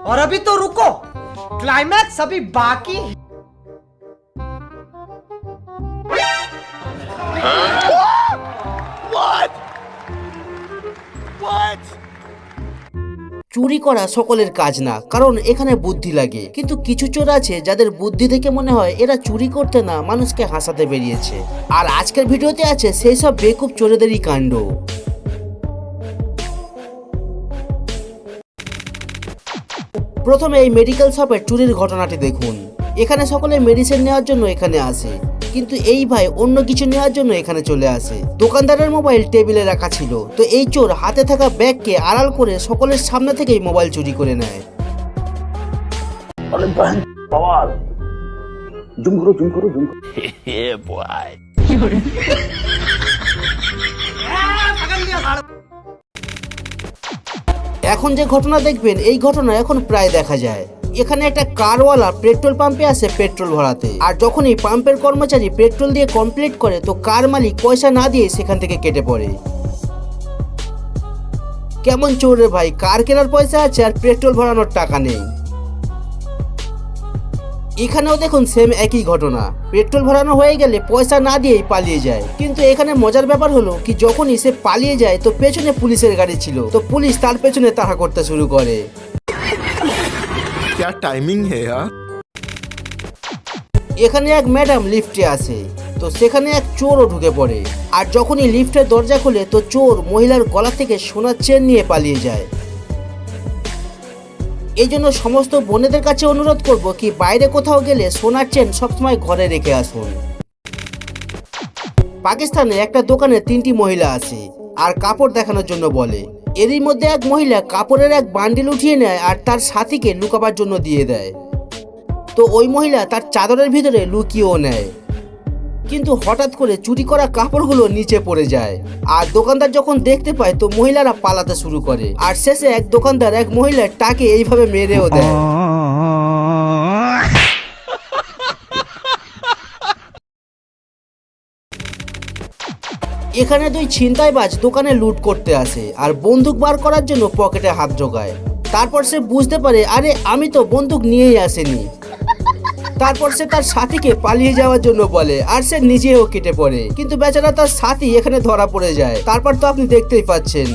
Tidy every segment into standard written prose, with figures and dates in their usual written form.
और अभी तो रुको, क्लाइमैक्स अभी बाकी है। চুরি করা সকলের কাজ না, কারণ এখানে বুদ্ধি লাগে। কিন্তু কিছু চোর আছে যাদের বুদ্ধি দেখে মনে হয় এরা চুরি করতে না, মানুষকে হাসাতে বেরিয়েছে। আর আজকের ভিডিওতে আছে সেই সব বেকুব চোরেদেরই কাণ্ড। প্রথমে এই মেডিকেল শপের চুরির ঘটনাটি দেখুন। এখানে সকলে মেডিসিন নেওয়ার জন্য এখানে আসে, কিন্তু এই ভাই অন্য কিছু নেওয়ার জন্য এখানে চলে আসে। দোকানদারের মোবাইল টেবিলে রাখা ছিল, তো এই চোর হাতে থাকা ব্যাগকে আড়াল করে সকলের সামনে থেকেই মোবাইল চুরি করে নেয়। এখন যে ঘটনা দেখবেন এই ঘটনা এখন প্রায় দেখা যায়। এখানে একটা কারওয়ালা পেট্রোল পাম্পে আসে পেট্রোল ভরাতে, আর যখনই পাম্পের কর্মচারী পেট্রোল দিয়ে কমপ্লিট করে তো কার মালিক পয়সা না দিয়ে সেখান থেকে কেটে পড়ে। কেমন চোর রে ভাই, কার কেনার পয়সা আছে আর পেট্রোল ভরানোর টাকা নেই। এখানেও দেখুন সেম একই ঘটনা, পেট্রোল ভরানো হয়ে গেলে পয়সা না দিয়েই পালিয়ে যায়। কিন্তু এখানে মজার ব্যাপার হলো কি, যখনই সে পালিয়ে যায় তো পেছনে পুলিশের গাড়ি ছিল, তো পুলিশ তার পেছনে তাড়া করতে শুরু করে। क्या टाइमिंग है यार। এখানে এক ম্যাডাম লিফটে আসে, তো সেখানে এক চোরও ঢুকে পড়ে। আর যখনই লিফটের দরজা খুলে তো চোর মহিলার গলা থেকে সোনার চেন নিয়ে পালিয়ে যায়। এই জন্য সমস্ত বোনেদের কাছে অনুরোধ করব কি বাইরে কোথাও গেলে সোনার চেন সবসময় ঘরে রেখে আসুন। পাকিস্তানে একটা দোকানে 3টি মহিলা আসে আর কাপড় দেখানোর জন্য বলে। এরই মধ্যে এক মহিলা কাপড়ের এক বান্ডিল উঠিয়ে নেয় আর তার সাথীকে লুকাবার জন্য দিয়ে দেয়। তো ওই মহিলা তার চাদরের ভিতরে লুকিয়েও নেয়, কিন্তু হঠাৎ করে চুরি করা কাপড়গুলো নিচে পড়ে যায়। আর দোকানদার যখন দেখতে পায় তো মহিলারা পালাতে শুরু করে, আর শেষে এক দোকানদার এক মহিলার টাকে এইভাবে মেরেও দেয়। এখানে 2 ছিনতাইবাজ দোকানে লুট করতে আসে আর বন্দুক বার করার জন্য পকেটে হাত ঢোকায়। তারপর সে বুঝতে পারে আরে আমি তো বন্দুক নিয়েই আসেনি। তারপর সে তার সাথীকে পালিয়ে যাওয়ার জন্য বলে আর সে নিজেও কেটে পড়ে, কিন্তু বেচারা তার সাথী এখানে ধরা পড়ে যায়। তারপর তো আপনি দেখতেই পাচ্ছেন।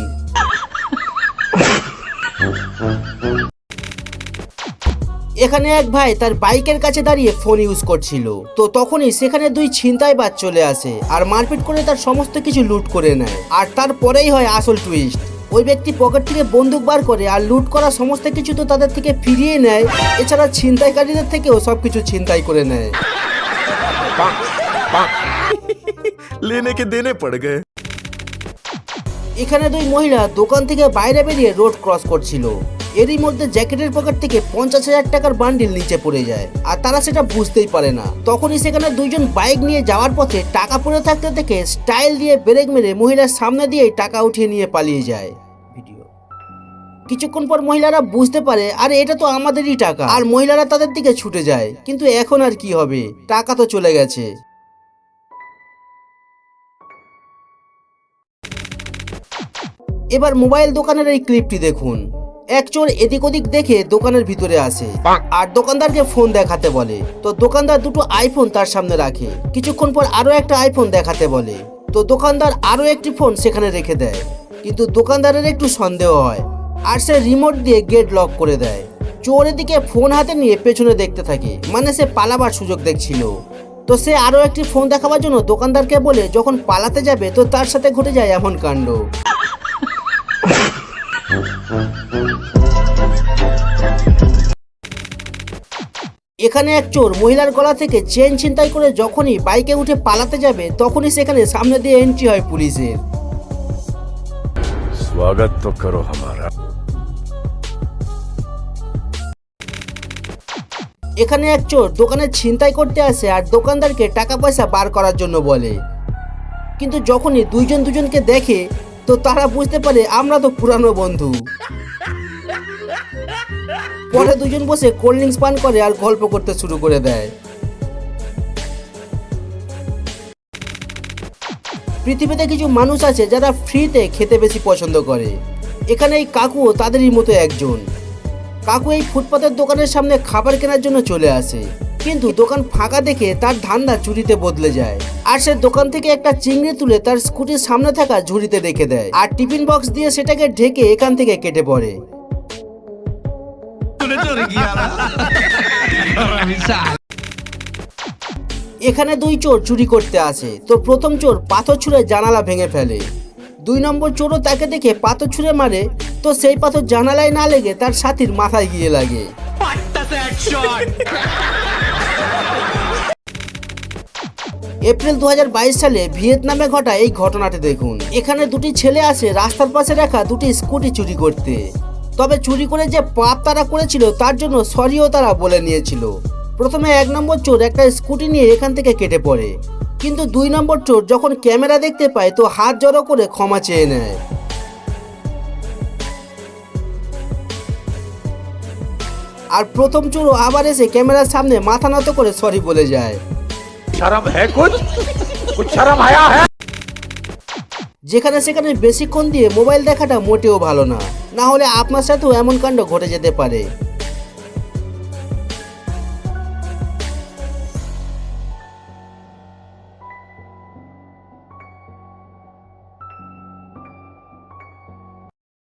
এখানে এক ভাই তার বাইকের কাছে দাঁড়িয়ে ফোন ইউজ করছিল, তো তখনই সেখানে 2 ছিনতাইবাজ চলে আসে আর মারপিট করে তার সমস্ত কিছু লুট করে নেয়। আর তারপরেই হয় আসল টুইস্ট, ওই ব্যক্তি পকেট থেকে বন্দুক বার করে আর লুট করা সমস্ত কিছু তো তাদের থেকে ফিরিয়ে নেয়, এছাড়া ছিনতাইকারীদের থেকেও সবকিছু ছিনতাই করে নেয়। लेने के देने पड़ गए। এখানে 2 মহিলা দোকান থেকে বাইরে বেরিয়ে রোড ক্রস করছিল। এরই মধ্যে জ্যাকেটের পকেট থেকে 50,000 টাকার বান্ডিল নিচে পড়ে যায়, আর তারা সেটা বুঝতেই পারে না। তখনই সেখানে 2 জন বাইক নিয়ে যাওয়ার পথে টাকা পড়ে থাকতে দেখে স্টাইল দিয়ে ব্রেক মেরে মহিলার সামনে দিয়েই টাকা উঠিয়ে নিয়ে পালিয়ে যায়। কিছুক্ষণ পর মহিলারা বুঝতে পারে আরে এটা তো আমাদেরই টাকা, আর মহিলারা তাদের দিকে ছুটে যায়। কিন্তু এখন আর কি হবে, টাকা তো চলে গেছে। এবার মোবাইল দোকানের এই ক্লিপটি দেখুন। এক চোর এদিক ওদিক দেখে দোকানের ভিতরে আসে আর দোকানদারকে ফোন দেখাতে বলে, তো দোকানদার 2টো আইফোন তার সামনে রাখে। কিছুক্ষণ পর আরো একটা আইফোন দেখাতে বলে, তো দোকানদার আরো একটি ফোন সেখানে রেখে দেয়। কিন্তু দোকানদারের একটু সন্দেহ হয় আর সে রিমোট দিয়ে গেট লক করে দেয়। চোর এদিকে ফোন হাতে নিয়ে পেছনে দেখতে থাকে, মানে সে পালাবার সুযোগ দেখছিল। তো সে আরো একটি ফোন দেখাবার জন্য দোকানদারকে বলে যখন পালাতে যাবে তো তার সাথে ঘটে যায় এমন কাণ্ড। এখানে এক চোর মহিলার গলা থেকে চেন ছিনতাই করে যখনই বাইকে উঠে পালাতে যাবে তখনই সেখানে সামনে দিয়ে এন্ট্রি হয় পুলিশের। स्वागत तो करो हमारा। এখানে এক চোর দোকানে ছিনতাই করতে আসে আর দোকানদারকে টাকা পয়সা বার করার জন্য বলে, কিন্তু যখনই 2 জন দুজনকে দেখে তো তারা বুঝতে পারে আমরা তো পুরানো বন্ধু। পরে 2 জন বসে কোল্ড ড্রিঙ্কস পান করে আর গল্প করতে শুরু করে দেয়। পৃথিবীতে কিছু মানুষ আছে যারা ফ্রিতে খেতে বেশি পছন্দ করে। এখানে এই কাকুও তাদেরই মতো একজন। কাকু এই ফুটপাতের দোকানের সামনে খাবার কেনার জন্য চলে আসে, কিন্তু দোকান ফাঁকা দেখে তার ধান্দা চুরিতে বদলে যায়। আর সে দোকান থেকে একটা চিংড়ি তুলে তার স্কুটির সামনে থাকা ঝুড়িতে রেখে দেয়, আর টিফিন বক্স দিয়ে সেটাকে ঢেকে এখান থেকে কেটে পড়ে। এখানে দুই চোর চুরি করতে আসে। তো প্রথম চোর পাথর ছুঁড়ে জানালা ভেঙে ফেলে। 2 নম্বর চোরও তাকে দেখে পাথর ছুঁড়ে মারে, তো সেই পাথর জানালায় না লেগে তার সাথীর মাথায় গিয়ে লাগে। এপ্রিল 2022 সালে ভিয়েতনামে ঘটা এই ঘটনাটি দেখুন। এখানে দুটি ছেলে আসে রাস্তার পাশে রাখা দুটি স্কুটি চুরি করতে। তবে চুরি করে যে পাপ তারা করেছিল তার জন্য সরিও তারা বলে নিয়েছিল। প্রথমে 1 নম্বর চোর একটা স্কুটি নিয়ে এখান থেকে কেটে পড়ে, কিন্তু 2 নম্বর চোর যখন ক্যামেরা দেখতে পায় তো হাত জড়ো করে ক্ষমা চেয়ে নেয়। আর প্রথম চোরও আবার এসে ক্যামেরার সামনে মাথা নত করে সরি বলে যায়। शर्म है कुछ शर्म आया है। যেখানে সেখানে বেশিক্ষণ দিয়ে মোবাইল দেখাটা মোটেও ভালো না, না হলে আপনার সাথেও এমন কাণ্ড ঘটে যেতে পারে।